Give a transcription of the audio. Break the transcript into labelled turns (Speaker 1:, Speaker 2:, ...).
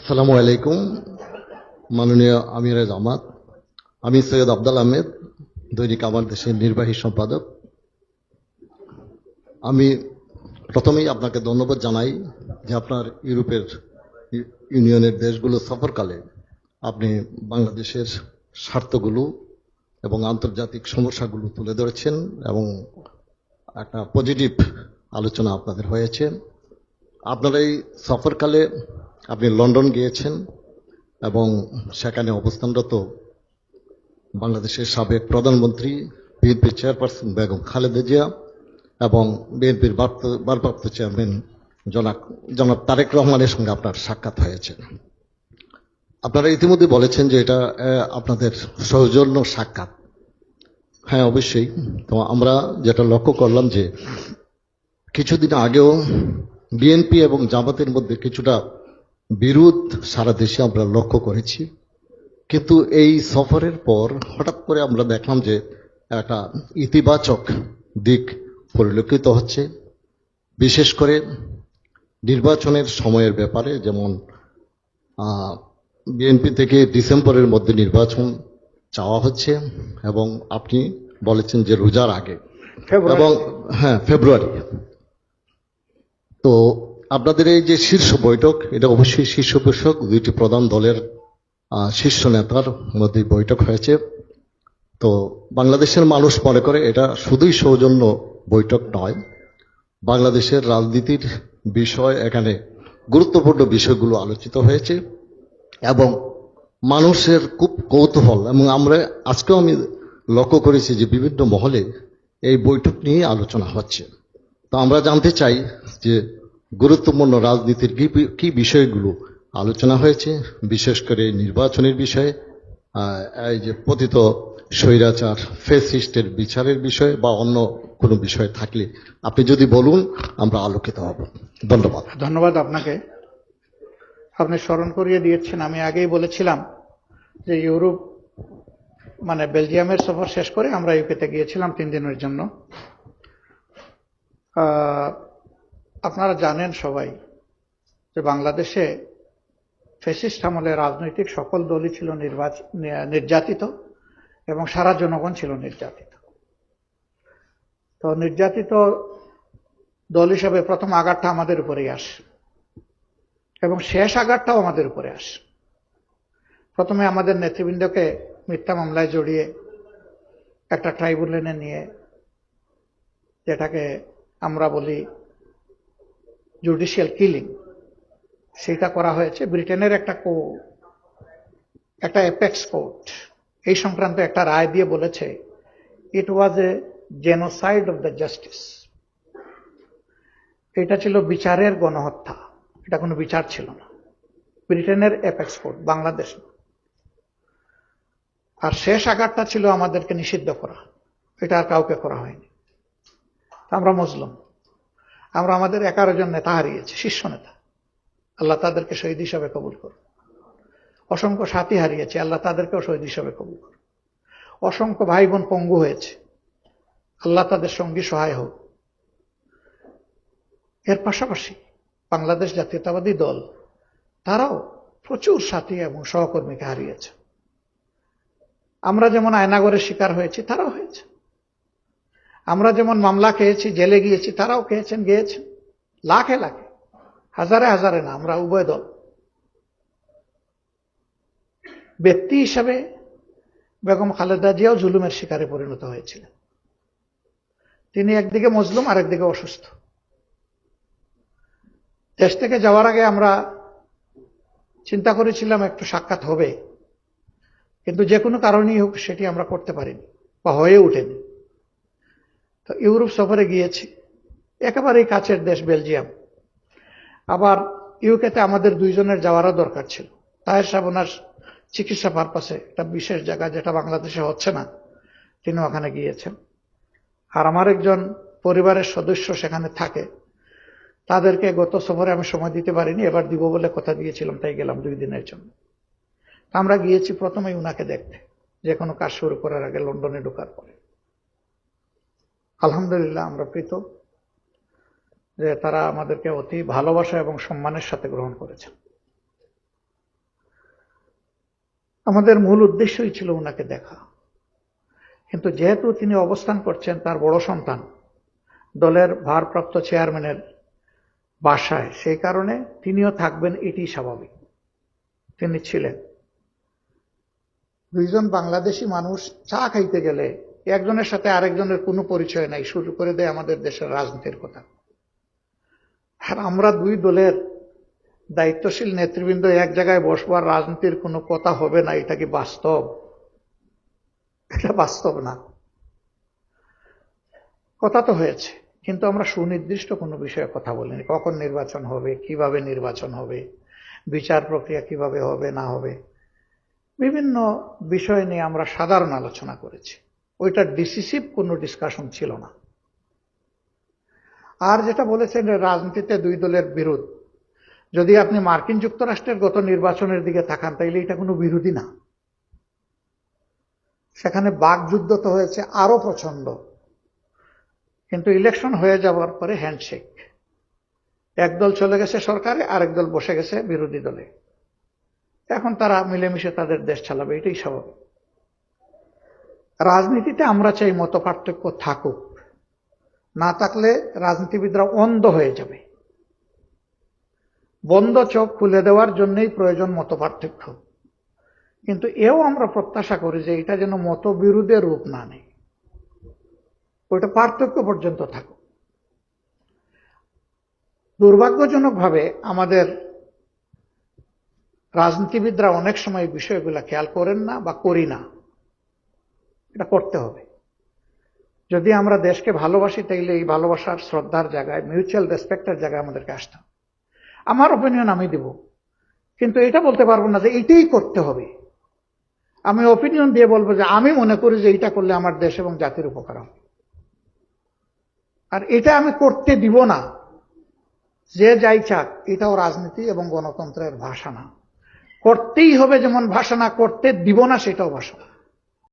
Speaker 1: আসসালামু আলাইকুম। মাননীয় আমির জামাত, আমি সৈয়দ আব্দুল আহমেদ, দৈনিক আমার দেশের নির্বাহী সম্পাদক। আমি প্রথমেই আপনাকে ধন্যবাদ জানাই যে আপনার ইউরোপের ইউনিয়নের দেশগুলো সফরকালে আপনি বাংলাদেশের স্বার্থগুলো এবং আন্তর্জাতিক সমস্যাগুলো তুলে ধরেছেন এবং একটা পজিটিভ আলোচনা আপনাদের হয়েছে। আপনার এই সফরকালে আপনি লন্ডন গিয়েছেন এবং সেখানে অবস্থানরত বাংলাদেশের সাবেক প্রধানমন্ত্রী বিএনপি চেয়ারপারসন বেগম খালেদা জিয়া এবং বিএনপির ভারপ্রাপ্ত চেয়ারম্যান জনাব তারেক রহমানের সঙ্গে আপনার সাক্ষাৎ হয়েছে। আপনারা ইতিমধ্যে বলেছেন যে এটা আপনাদের সৌজন্য সাক্ষাৎ। হ্যাঁ, অবশ্যই। তো আমরা যেটা লক্ষ্য করলাম যে কিছুদিন আগেও বিএনপি এবং জামাতের মধ্যে কিছুটা বিরোধ সারা দেশে আমরা লক্ষ্য করেছি, কিন্তু এই সফরের পর হঠাৎ করে আমরা দেখলাম যে একটা ইতিবাচক দিক পরিলক্ষিত হচ্ছে, বিশেষ করে নির্বাচনের সময়ের ব্যাপারে। যেমন বিএনপি থেকে ডিসেম্বরের মধ্যে নির্বাচন চাওয়া হচ্ছে এবং আপনি বলেছেন যে রোজার আগে এবং হ্যাঁ ফেব্রুয়ারি। তো আপনাদের এই যে শীর্ষ বৈঠক, এটা অবশ্যই শীর্ষ বৈঠক, দুইটি প্রধান দলের শীর্ষ নেতার মধ্যে বৈঠক হয়েছে। তো বাংলাদেশের মানুষ মনে করে এটা শুধুই সৌজন্য বৈঠক নয়, বাংলাদেশের রাজনীতির বিষয়, এখানে গুরুত্বপূর্ণ বিষয়গুলো আলোচিত হয়েছে এবং মানুষের খুব কৌতূহল। এবং আমরা আজকেও আমি লক্ষ্য করেছি যে বিভিন্ন মহলে এই বৈঠক নিয়ে আলোচনা হচ্ছে। তো আমরা জানতে চাই যে গুরুত্বপূর্ণ রাজনীতির কি বিষয়গুলো আলোচনা হয়েছে, বিশেষ করে নির্বাচনের বিষয়ে, এই যে পতিত স্বৈরাচার ফ্যাসিস্টের বিচারের বিষয়ে বা অন্য কোনো বিষয় থাকলে আপনি যদি বলুন, আমরা আলোকিত হব। ধন্যবাদ।
Speaker 2: ধন্যবাদ আপনাকে। আপনি স্মরণ করিয়ে দিয়েছেন, আমি আগেই বলেছিলাম যে ইউরোপ মানে বেলজিয়ামের সফর শেষ করে আমরা ইউকেতে গিয়েছিলাম 3 দিনের জন্য। আপনারা জানেন সবাই যে বাংলাদেশে ফ্যাসিস্ট আমলে রাজনৈতিক সকল দলই ছিল নির্যাতিত এবং সারা জনগণ ছিল নির্যাতিত। তো নির্যাতিত দল হিসাবে প্রথম আঘাতটা আমাদের উপরেই আসে এবং শেষ আঘাতটাও আমাদের উপরে আসে। প্রথমে আমাদের নেতৃবৃন্দকে মিথ্যা মামলায় জড়িয়ে একটা ট্রাইব্যুনালে নিয়ে, যেটাকে আমরা বলি জুডিশিয়াল কিলিং, সেটা করা হয়েছে। ব্রিটেনের একটা অ্যাপেক্স কোর্ট এই সংক্রান্ত একটা রায় দিয়ে বলেছে it was a genocide of the justice. এটা ছিল বিচারের গণহত্যা, এটা কোনো বিচার ছিল না। ব্রিটেনের অ্যাপেক্স কোর্ট, বাংলাদেশ। আর শেষ আঘাতটা ছিল আমাদেরকে নিষিদ্ধ করা, এটা আর কাউকে করা হয়নি। আমরা মুসলিম, আমরা আমাদের 11 জন নেতা হারিয়েছি, শীর্ষ নেতা, আল্লাহ তাদেরকে শহীদ হিসাবে কবুল করুন। অসংখ্য সাথী হারিয়েছে, আল্লাহ তাদেরকেও শহীদ হিসাবে কবুল করুন। অসংখ্য ভাই বোন পঙ্গু হয়েছে, আল্লাহ তাদের সঙ্গী সহায় হোক। এর পাশাপাশি বাংলাদেশ জাতীয়তাবাদী দল, তারাও প্রচুর সাথী এবং সহকর্মীকে হারিয়েছে। আমরা যেমন আয়নাগরের শিকার হয়েছি, তারাও হয়েছে। আমরা যেমন মামলা খেয়েছি, জেলে গিয়েছি, তারাও খেয়েছেন, গিয়েছেন লাখে লাখে, হাজারে হাজারে না। আমরা উভয় দল। ব্যক্তি হিসাবে বেগম খালেদা জিয়াও জুলুমের শিকারে পরিণত হয়েছিলেন। তিনি একদিকে মজলুম, আরেকদিকে অসুস্থ। দেশ থেকে যাওয়ার আগে আমরা চিন্তা করেছিলাম একটু সাক্ষাৎ হবে, কিন্তু যে কোনো কারণেই হোক সেটি আমরা করতে পারিনি বা হয়ে ওঠেনি। তো ইউরোপ সফরে গিয়েছি, একেবারেই কাছের দেশ বেলজিয়াম। আবার ইউকেতে আমাদের 2 জনের যাওয়ারও দরকার ছিল। তাহের সাহেব ওনার চিকিৎসা পারপাসে একটা বিশেষ জায়গা, যেটা বাংলাদেশে হচ্ছে না, তিনি ওখানে গিয়েছেন। আর আমার একজন পরিবারের সদস্য সেখানে থাকে, তাদেরকে গত সফরে আমি সময় দিতে পারিনি, এবার দিব বলে কথা দিয়েছিলাম, তাই গেলাম 2 দিনের জন্য। আমরা গিয়েছি প্রথমেই উনাকে দেখতে, যে কোনো কাজ শুরু করার আগে লন্ডনে ঢোকার পরে। আলহামদুলিল্লাহ আমরা প্রীত যে তারা আমাদেরকে অতি ভালোবাসা এবং সম্মানের সাথে গ্রহণ করেছেন। আমাদের মূল উদ্দেশ্যই ছিল ওনাকে দেখা, কিন্তু যেহেতু তিনি অবস্থান করছেন তার বড় সন্তান দলের ভারপ্রাপ্ত চেয়ারম্যানের বাসায়, সেই কারণে তিনিও থাকবেন, এটি স্বাভাবিক। তিনি ছিলেন। দুইজন বাংলাদেশি মানুষ চা খাইতে গেলে একজনের সাথে আরেকজনের কোনো পরিচয় নাই, শুরু করে দেয় আমাদের দেশের রাজনীতির কথা। আর আমরা দুই দলের দায়িত্বশীল নেতৃবৃন্দ এক জায়গায় বসবার রাজনীতির কোনো কথা হবে না, এটা কি বাস্তব? এটা বাস্তব না। কথা তো হয়েছে, কিন্তু আমরা সুনির্দিষ্ট কোনো বিষয়ে কথা বলিনি। কখন নির্বাচন হবে, কিভাবে নির্বাচন হবে, বিচার প্রক্রিয়া কিভাবে হবে না হবে, বিভিন্ন বিষয় নিয়ে আমরা সাধারণ আলোচনা করেছি। ওইটা ডিসিসিভ কোনো ডিসকাশন ছিল না। আর যেটা বলেছেন রাজনীতিতে দুই দলের বিরোধ, যদি আপনি মার্কিন যুক্তরাষ্ট্রের গত নির্বাচনের দিকে তাকান তাইলে এটা কোনো বিরোধী না। সেখানে বাকযুদ্ধ তো হয়েছে আরো প্রচন্ড, কিন্তু ইলেকশন হয়ে যাওয়ার পরে হ্যান্ডশেক। একদল চলে গেছে সরকারে, আরেক দল বসে গেছে বিরোধী দলে। এখন তারা মিলেমিশে তাদের দেশ চালাবে, এটাই স্বাভাবিক। রাজনীতিতে আমরা চাই মত পার্থক্য থাকুক, না থাকলে রাজনীতিবিদরা অন্ধ হয়ে যাবে। বন্ধ চোখ খুলে দেওয়ার জন্যই প্রয়োজন মত পার্থক্য, কিন্তু এও আমরা প্রত্যাশা করি যে এটা যেন মতবিরোধের রূপ না নেয়, ওইটা পার্থক্য পর্যন্ত থাকুক। দুর্ভাগ্যজনকভাবে আমাদের রাজনীতিবিদরা অনেক সময় বিষয়গুলো খেয়াল করেন না বা করি না। এটা করতে হবে। যদি আমরা দেশকে ভালোবাসি তাইলে এই ভালোবাসার শ্রদ্ধার জায়গায়, মিউচুয়াল রেসপেক্টের জায়গায় আমাদেরকে আসতে হবে। আমার ওপিনিয়ন আমি দেব, কিন্তু এটা বলতে পারবো না যে এটাই করতে হবে। আমি ওপিনিয়ন দিয়ে বলবো যে আমি মনে করি যে এটা করলে আমার দেশ এবং জাতির উপকার হবে, আর এটা আমি করতে দিব না। যে যাই চাক, এটাও রাজনীতি এবং গণতন্ত্রের ভাষা না। করতেই হবে যেমন ভাষা না, করতে দিব না সেটাও ভাষা।